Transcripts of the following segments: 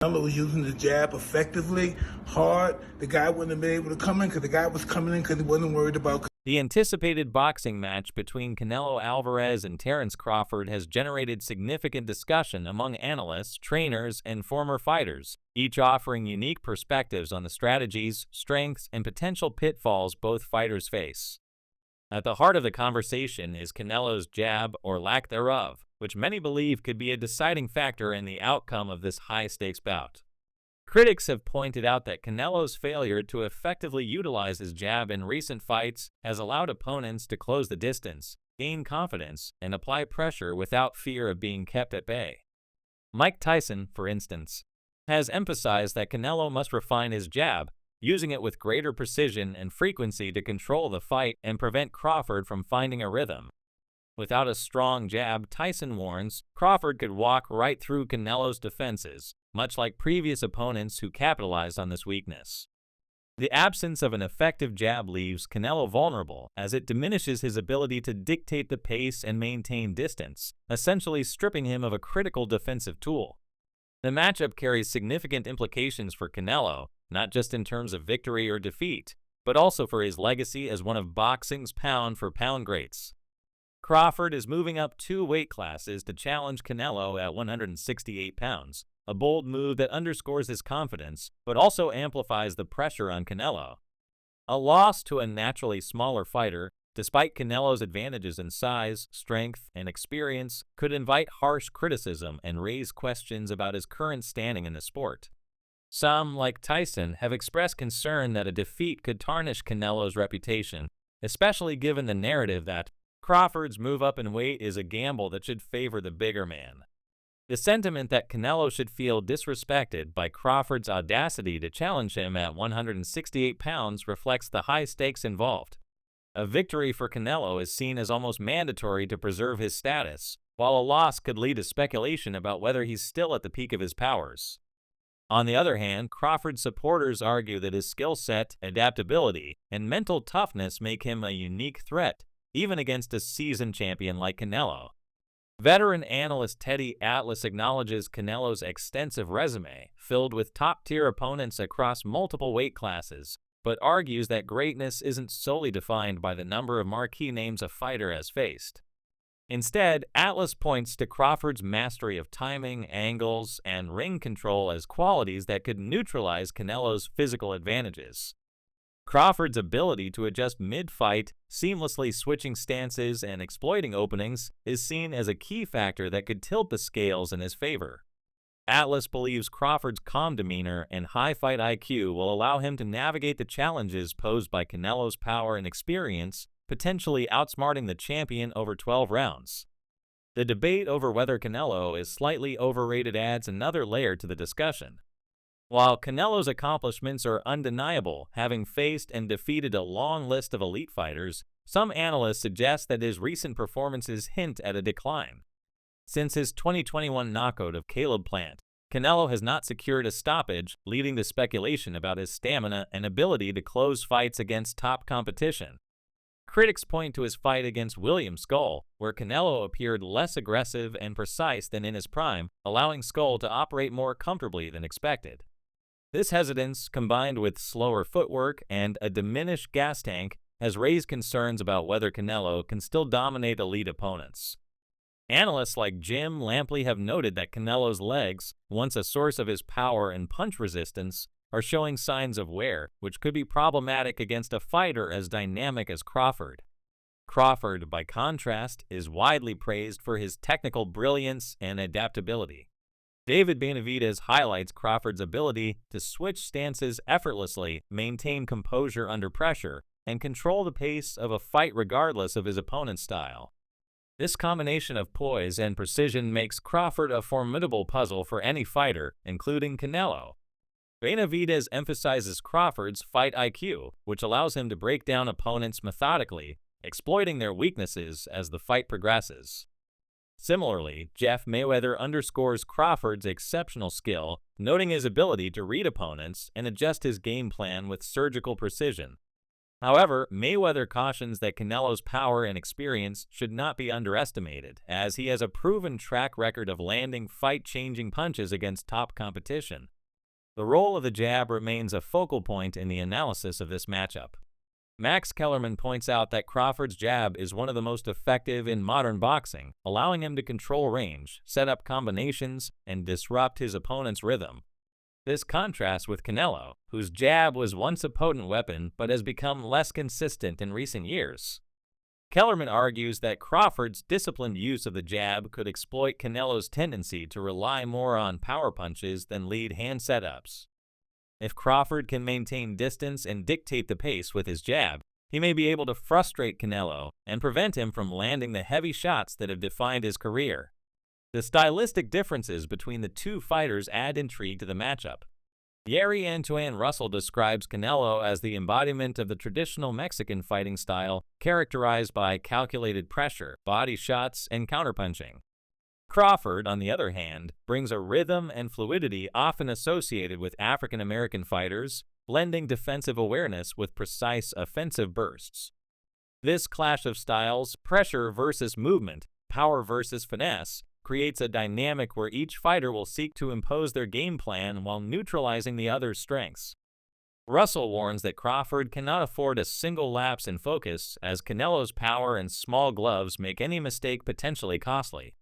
Canelo was using the jab effectively, hard. The guy wouldn't have been able to come in because the guy was coming in because he wasn't worried about. The anticipated boxing match between Canelo Alvarez and Terence Crawford has generated significant discussion among analysts, trainers, and former fighters, each offering unique perspectives on the strategies, strengths, and potential pitfalls both fighters face. At the heart of the conversation is Canelo's jab, or lack thereof, which many believe could be a deciding factor in the outcome of this high-stakes bout. Critics have pointed out that Canelo's failure to effectively utilize his jab in recent fights has allowed opponents to close the distance, gain confidence, and apply pressure without fear of being kept at bay. Mike Tyson, for instance, has emphasized that Canelo must refine his jab, using it with greater precision and frequency to control the fight and prevent Crawford from finding a rhythm. Without a strong jab, Tyson warns, Crawford could walk right through Canelo's defenses, much like previous opponents who capitalized on this weakness. The absence of an effective jab leaves Canelo vulnerable, as it diminishes his ability to dictate the pace and maintain distance, essentially stripping him of a critical defensive tool. The matchup carries significant implications for Canelo, not just in terms of victory or defeat, but also for his legacy as one of boxing's pound-for-pound greats. Crawford is moving up 2 weight classes to challenge Canelo at 168 pounds, a bold move that underscores his confidence, but also amplifies the pressure on Canelo. A loss to a naturally smaller fighter, despite Canelo's advantages in size, strength, and experience, could invite harsh criticism and raise questions about his current standing in the sport. Some, like Tyson, have expressed concern that a defeat could tarnish Canelo's reputation, especially given the narrative that Crawford's move up in weight is a gamble that should favor the bigger man. The sentiment that Canelo should feel disrespected by Crawford's audacity to challenge him at 168 pounds reflects the high stakes involved. A victory for Canelo is seen as almost mandatory to preserve his status, while a loss could lead to speculation about whether he's still at the peak of his powers. On the other hand, Crawford's supporters argue that his skill set, adaptability, and mental toughness make him a unique threat, even against a seasoned champion like Canelo. Veteran analyst Teddy Atlas acknowledges Canelo's extensive resume, filled with top-tier opponents across multiple weight classes, but argues that greatness isn't solely defined by the number of marquee names a fighter has faced. Instead, Atlas points to Crawford's mastery of timing, angles, and ring control as qualities that could neutralize Canelo's physical advantages. Crawford's ability to adjust mid-fight, seamlessly switching stances and exploiting openings is seen as a key factor that could tilt the scales in his favor. Atlas believes Crawford's calm demeanor and high fight IQ will allow him to navigate the challenges posed by Canelo's power and experience, potentially outsmarting the champion over 12 rounds. The debate over whether Canelo is slightly overrated adds another layer to the discussion. While Canelo's accomplishments are undeniable, having faced and defeated a long list of elite fighters, some analysts suggest that his recent performances hint at a decline. Since his 2021 knockout of Caleb Plant, Canelo has not secured a stoppage, leading to speculation about his stamina and ability to close fights against top competition. Critics point to his fight against William Skull, where Canelo appeared less aggressive and precise than in his prime, allowing Skull to operate more comfortably than expected. This hesitance, combined with slower footwork and a diminished gas tank, has raised concerns about whether Canelo can still dominate elite opponents. Analysts like Jim Lampley have noted that Canelo's legs, once a source of his power and punch resistance, are showing signs of wear, which could be problematic against a fighter as dynamic as Crawford. Crawford, by contrast, is widely praised for his technical brilliance and adaptability. David Benavidez highlights Crawford's ability to switch stances effortlessly, maintain composure under pressure, and control the pace of a fight regardless of his opponent's style. This combination of poise and precision makes Crawford a formidable puzzle for any fighter, including Canelo. Benavidez emphasizes Crawford's fight IQ, which allows him to break down opponents methodically, exploiting their weaknesses as the fight progresses. Similarly, Jeff Mayweather underscores Crawford's exceptional skill, noting his ability to read opponents and adjust his game plan with surgical precision. However, Mayweather cautions that Canelo's power and experience should not be underestimated, as he has a proven track record of landing fight-changing punches against top competition. The role of the jab remains a focal point in the analysis of this matchup. Max Kellerman points out that Crawford's jab is one of the most effective in modern boxing, allowing him to control range, set up combinations, and disrupt his opponent's rhythm. This contrasts with Canelo, whose jab was once a potent weapon but has become less consistent in recent years. Kellerman argues that Crawford's disciplined use of the jab could exploit Canelo's tendency to rely more on power punches than lead hand setups. If Crawford can maintain distance and dictate the pace with his jab, he may be able to frustrate Canelo and prevent him from landing the heavy shots that have defined his career. The stylistic differences between the two fighters add intrigue to the matchup. Yeri Antoine Russell describes Canelo as the embodiment of the traditional Mexican fighting style, characterized by calculated pressure, body shots, and counterpunching. Crawford, on the other hand, brings a rhythm and fluidity often associated with African American fighters, blending defensive awareness with precise offensive bursts. This clash of styles, pressure versus movement, power versus finesse, creates a dynamic where each fighter will seek to impose their game plan while neutralizing the other's strengths. Russell warns that Crawford cannot afford a single lapse in focus, as Canelo's power and small gloves make any mistake potentially costly.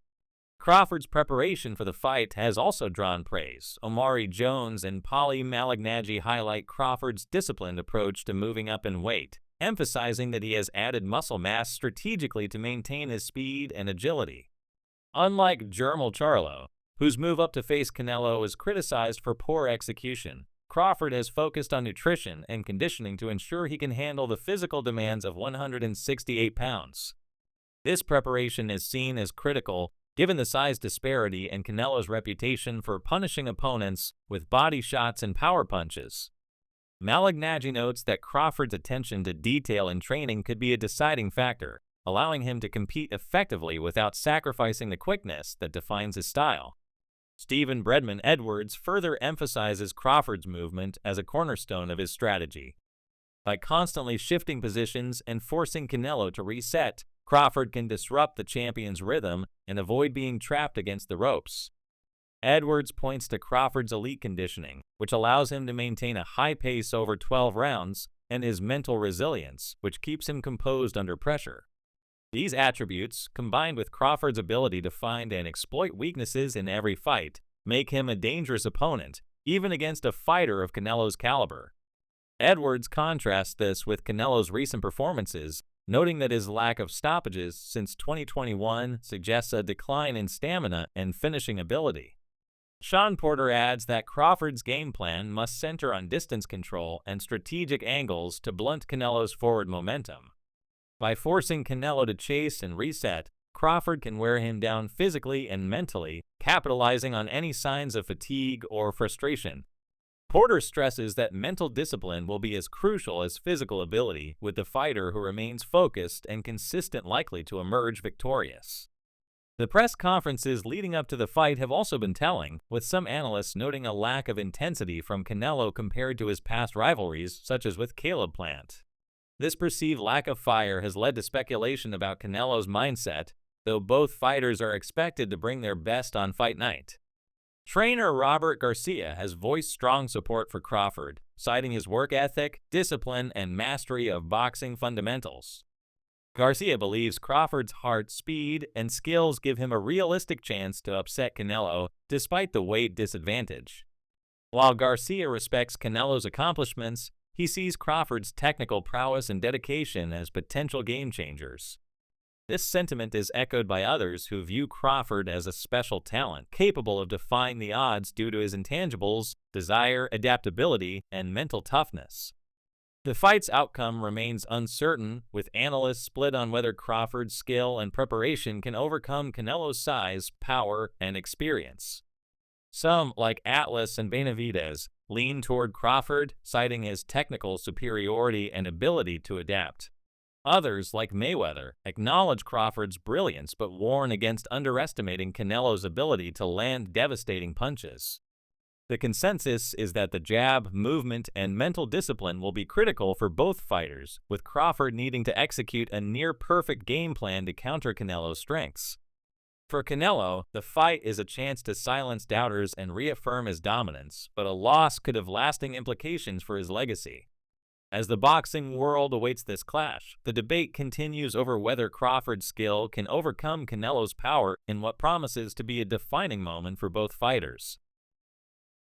Crawford's preparation for the fight has also drawn praise. Omari Jones and Paulie Malignaggi highlight Crawford's disciplined approach to moving up in weight, emphasizing that he has added muscle mass strategically to maintain his speed and agility. Unlike Jermall Charlo, whose move up to face Canelo is criticized for poor execution, Crawford has focused on nutrition and conditioning to ensure he can handle the physical demands of 168 pounds. This preparation is seen as critical given the size disparity and Canelo's reputation for punishing opponents with body shots and power punches. Malignaggi notes that Crawford's attention to detail in training could be a deciding factor, allowing him to compete effectively without sacrificing the quickness that defines his style. Stephen Bredman Edwards further emphasizes Crawford's movement as a cornerstone of his strategy. By constantly shifting positions and forcing Canelo to reset, Crawford can disrupt the champion's rhythm and avoid being trapped against the ropes. Edwards points to Crawford's elite conditioning, which allows him to maintain a high pace over 12 rounds, and his mental resilience, which keeps him composed under pressure. These attributes, combined with Crawford's ability to find and exploit weaknesses in every fight, make him a dangerous opponent, even against a fighter of Canelo's caliber. Edwards contrasts this with Canelo's recent performances, noting that his lack of stoppages since 2021 suggests a decline in stamina and finishing ability. Sean Porter adds that Crawford's game plan must center on distance control and strategic angles to blunt Canelo's forward momentum. By forcing Canelo to chase and reset, Crawford can wear him down physically and mentally, capitalizing on any signs of fatigue or frustration. Porter stresses that mental discipline will be as crucial as physical ability, with the fighter who remains focused and consistent likely to emerge victorious. The press conferences leading up to the fight have also been telling, with some analysts noting a lack of intensity from Canelo compared to his past rivalries, such as with Caleb Plant. This perceived lack of fire has led to speculation about Canelo's mindset, though both fighters are expected to bring their best on fight night. Trainer Robert Garcia has voiced strong support for Crawford, citing his work ethic, discipline, and mastery of boxing fundamentals. Garcia believes Crawford's heart, speed, and skills give him a realistic chance to upset Canelo, despite the weight disadvantage. While Garcia respects Canelo's accomplishments, he sees Crawford's technical prowess and dedication as potential game changers. This sentiment is echoed by others who view Crawford as a special talent, capable of defying the odds due to his intangibles, desire, adaptability, and mental toughness. The fight's outcome remains uncertain, with analysts split on whether Crawford's skill and preparation can overcome Canelo's size, power, and experience. Some, like Atlas and Benavidez, lean toward Crawford, citing his technical superiority and ability to adapt. Others, like Mayweather, acknowledge Crawford's brilliance but warn against underestimating Canelo's ability to land devastating punches. The consensus is that the jab, movement, and mental discipline will be critical for both fighters, with Crawford needing to execute a near-perfect game plan to counter Canelo's strengths. For Canelo, the fight is a chance to silence doubters and reaffirm his dominance, but a loss could have lasting implications for his legacy. As the boxing world awaits this clash, the debate continues over whether Crawford's skill can overcome Canelo's power in what promises to be a defining moment for both fighters.